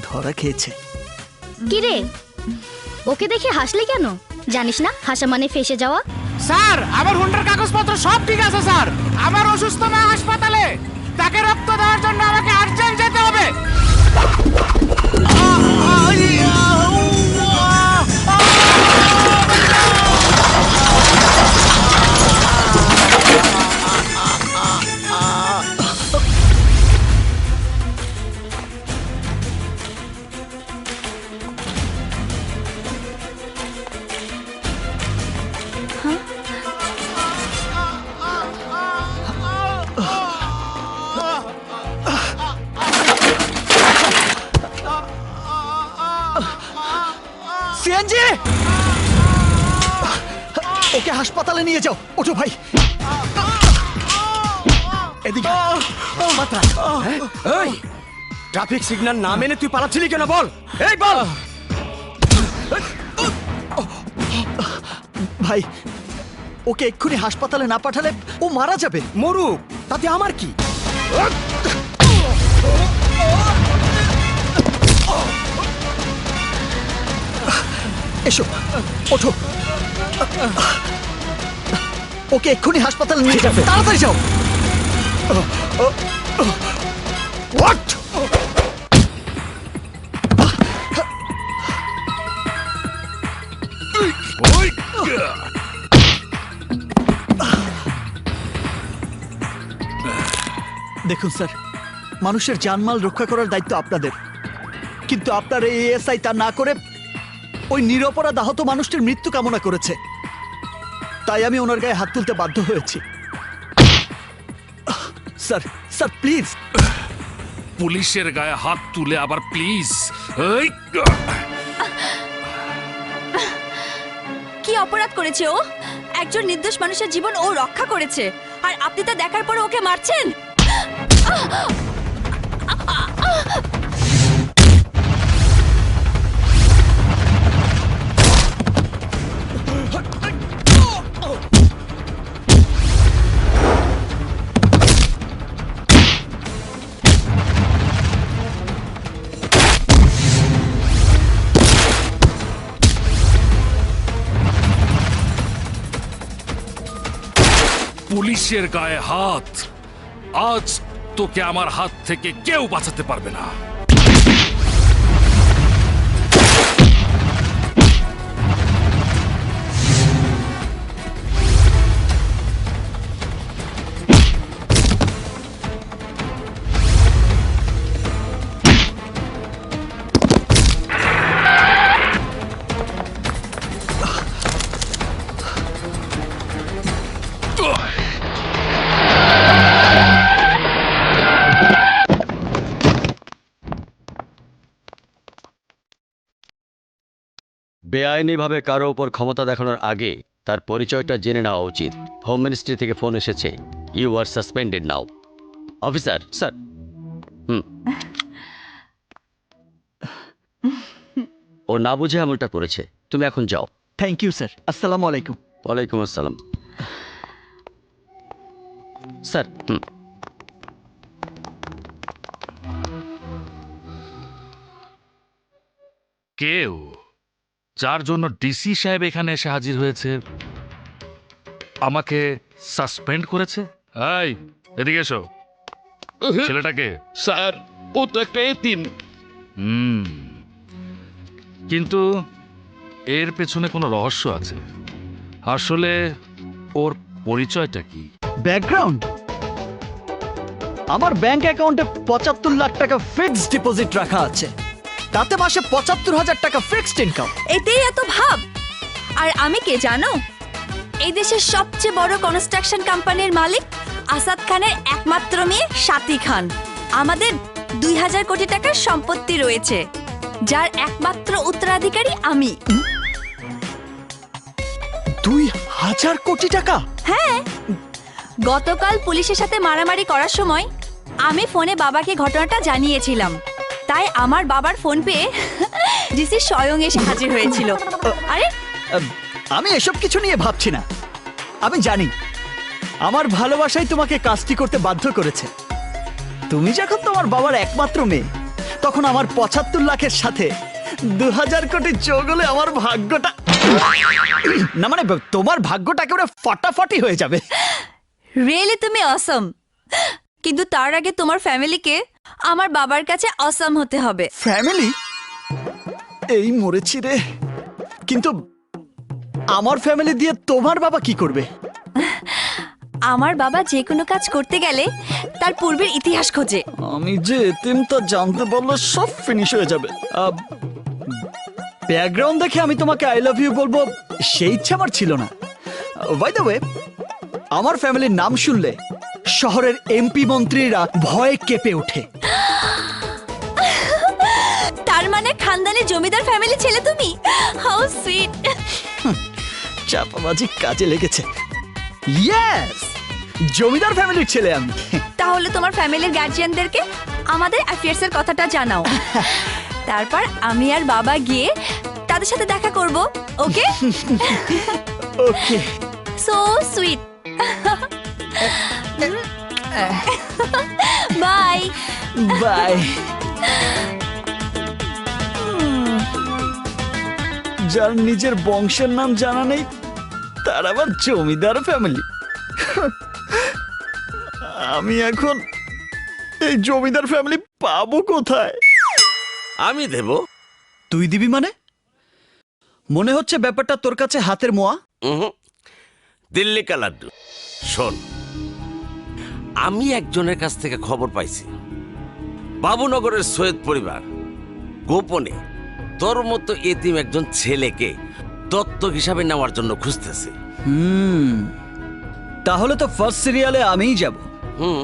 ধরা খেয়েছে। কি রে, ওকে দেখে হাসলি কেন? জানিস না হাসা মানে ফেসে যাওয়া? স্যার, আমার হুন্ডার কাগজপত্র সব ঠিক আছে স্যার। আমার অসুস্থ মা হাসপাতালে, তাকে রক্ত দেওয়ার জন্য আমাকে আর্জেন্ট যেতে হবে। সিএনজি, ওকে হাসপাতালে নিয়ে যাও। ওঠো ভাই, এদিকে মাথা। এই ট্রাফিক সিগন্যাল না মেনে তুই পালাচ্ছিলি কেন বল? এই বল। ভাই, ওকে এক্ষুনি হাসপাতালে না পাঠালে ও মারা যাবে। মরুক, তাতে আমার কি? এসো, ওঠো। ওকে এক্ষুনি হাসপাতালে নিয়ে যাবে, তাড়াতাড়ি যাও। What? দেখুন স্যার, মানুষের জানমাল রক্ষা করার দায়িত্ব আপনাদের, কিন্তু আপনার এই এএসআই তা না করে ওই নিরপরাধ আহত মানুষটির মৃত্যু কামনা করেছে। তাই আমি ওনার গায়ে হাত তুলতে বাধ্য হয়েছি। Sir, sir please. পুলিশের গায়ে হাত তুলে আবার প্লিজ? কি অপরাধ করেছে ও? একজন নির্দোষ মানুষের জীবন ও রক্ষা করেছে, আর আপনি তা দেখার পর ওকে মারছেন? পুলিশের গায়ে হাত, আজ তোকে আমার হাত থেকে কেউ বাঁচাতে পারবে না। বেআইনিভাবে কারো উপর ক্ষমতা দেখানোর আগে তার পরিচয়টা জেনে নেওয়া উচিত। হোম মিনিস্ট্রি থেকে ফোন এসেছে, you are suspended now. Officer sir. ও না বুঝে এমনটা করেছে, তুমি এখন যাও। Thank you sir. আসসালামু আলাইকুম। ওয়ালাইকুম আসসালাম। স্যার। কেউ যার জন্য ডিসি সাহেব এখানে এসে হাজির হয়েছে আমাকে সাসপেন্ড করেছে? এই এদিকে এসো। ছেলেটাকে স্যার, ও তো একটা এতিম। কিন্তু এর পেছনে কোনো রহস্য আছে। আসলে ওর পরিচয়টা কি? ব্যাকগ্রাউন্ড? আমার ব্যাংক অ্যাকাউন্টে ৭৫ লাখ টাকা ফিক্সড ডিপোজিট রাখা আছে, তাতে মাসে ৭৫,০০০ টাকা ফিক্সড ইনকাম। এতেই এত ভাব? আর আমি কে জানো? এই দেশের সবচেয়ে বড় কনস্ট্রাকশন কোম্পানির মালিক আসাদ খানের একমাত্র মেয়ে স্বাতী খান। আমাদের 2000 কোটি টাকার সম্পত্তি রয়েছে, যার একমাত্র উত্তরাধিকারী আমি। 2000 কোটি টাকা? হ্যাঁ, গতকাল পুলিশের সাথে মারামারি করার সময় আমি ফোনে বাবাকে ঘটনাটা জানিয়েছিলাম, তাই আমার বাবার ফোন পেয়ে ডিসি স্বয়ং এসে হাজির হয়েছিল। আরে আমি এসব কিছু নিয়ে ভাবছি না। আমি জানি আমার ভালোবাসাই তোমাকে কাজটি করতে বাধ্য করেছে। তুমি যখন তোমার বাবার একমাত্র মেয়ে, তখন আমার 75 লাখের সাথে 2000 কোটি যোগ হলে আমার ভাগ্যটা না, মানে তোমার ভাগ্যটা একেবারে ফাটাফাটি হয়ে যাবে। রিয়েলি তুমি অসম, কিন্তু তার আগে তোমার ফ্যামিলিকে আমার বাবার কাছে অসম হতে হবে। ফ্যামিলি? এই মরেছি রে। কিন্তু আমার ফ্যামিলি দিয়ে তোমার বাবা কি করবে? আমার বাবা যে কোনো কাজ করতে গেলে তার পূর্বের ইতিহাস খোঁজে। আমি যে এতিম তা জানতে পারলে সব ফিনিশ হয়ে যাবে। ব্যাকগ্রাউন্ড দেখে আমি তোমাকে আই লাভ ইউ বলবো সেই ইচ্ছা আমার ছিল না। বাই দ্য ওয়ে, আমার ফ্যামিলির নাম শুনলে শহরের এমপি মন্ত্রীরা ভয়ে কেঁপে ওঠে। তার মানে খানদানি জমিদার ফ্যামিলি ছেলে তুমি? How sweet. চাপাবাজি কাজে লেগেছে। ইয়েস, জমিদার ফ্যামিলির ছেলে আমি। তাহলে তোমার ফ্যামিলির গার্জিয়ানদেরকে আমাদের অ্যাফেয়ার্সের কথাটা জানাও, তারপর আমি আর বাবা গিয়ে তাদের সাথে দেখা করব। Okay? Okay. So sweet. Bye bye. যার নিজের বংশের নাম জানা নেই, তার আবার জমিদার ফ্যামিলি। আমি এখন এই জমিদার ফ্যামিলি পাবো কোথায়? আমি দেব। তুই দিবি মানে? মনে হচ্ছে ব্যাপারটা তোর কাছে হাতের মোয়া। দিল্লি কা লাড্ডু। শোন, আমি একজনের কাছ থেকে খবর পাইছি, বাবুনগরের সৈয়দ পরিবার গোপনে তোর মতো এতিম একজন ছেলেকে দত্তক হিসাবে নেওয়ার জন্য খুঁজতেছে। তাহলে তো ফার্স্ট সিরিয়ালে আমিই যাব। হুম।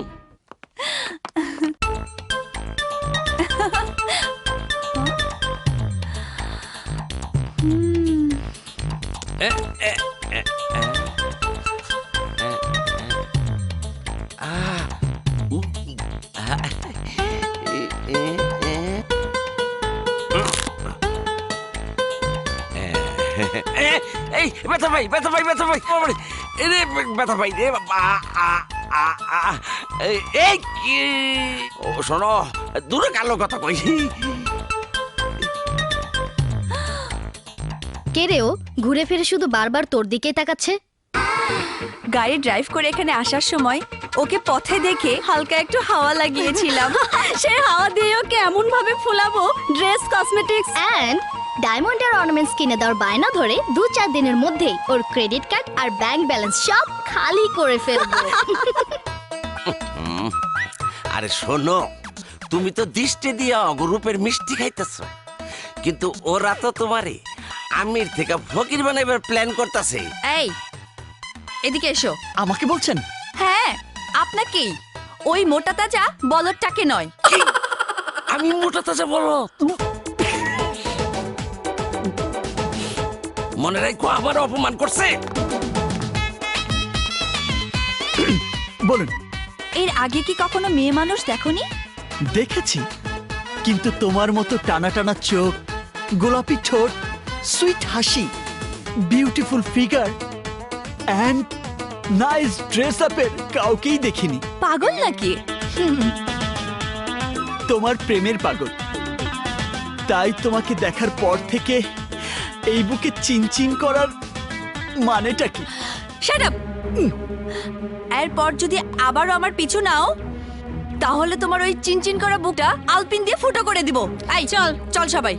এই ব্যথা ভাই, ব্যথা ভাই, ব্যথা ভাই, রে ব্যথা ভাই রে বাবা। এই কি ও শোনো, দূরে কালো কথা কই। কে রে ও? ঘুরে ফিরে শুধু বারবার তোর দিকেই তাকাচ্ছে। গাড়ি ড্রাইভ করে এখানে আসার সময় ওকে পথে দেখে হালকা একটু হাওয়া লাগিয়েছিলাম। সেই হাওয়া দিয়ে ওকে এমন ভাবে ফুলাবো, ড্রেস, কসমেটিক্স অ্যান্ড ডায়মন্ড আর অর্নামেন্টস কিনে দেওয়ার বায়না ধরে 2-4 দিনের মধ্যেই ওর ক্রেডিট কার্ড আর ব্যাংক ব্যালেন্স সব খালি করে ফেলবো। আরে শোনো, তুমি তো দৃষ্টি দিয়ে অগরূপের মিষ্টি খাইতেছ, কিন্তু ওরা তো তোমারে আমির থেকে ফকির বানাইবার প্ল্যান করতেছে। এই এদিকে এসো। আমাকে বলছেন? হ্যাঁ, আপনাকেই। ওই মোটা তাজা বলদটাকে নয়। আমি মোটা তাজা বলো? মনে রাখো আবার অপমান করছে। বলুন। এর আগে কি কখনো মেয়ে মানুষ দেখোনি? দেখেছি, কিন্তু তোমার মতো টানা টানা চোখ, গোলাপি ঠোঁট, সুইট হাসি, beautiful figure and nice dress আপের কাউকেই দেখিনি। পাগল নাকি? তোমার প্রেমের পাগল। তাই তোমাকে দেখার পর থেকে এই বুকে চিনচিন করার মানেটা কি? Shut up. এরপর যদি আবারও আমার পিছু নাও, তাহলে তোমার ওই চিনচিন করা বুকটা আলপিন দিয়ে ফুটো করে দিব। এই চল চল সবাই।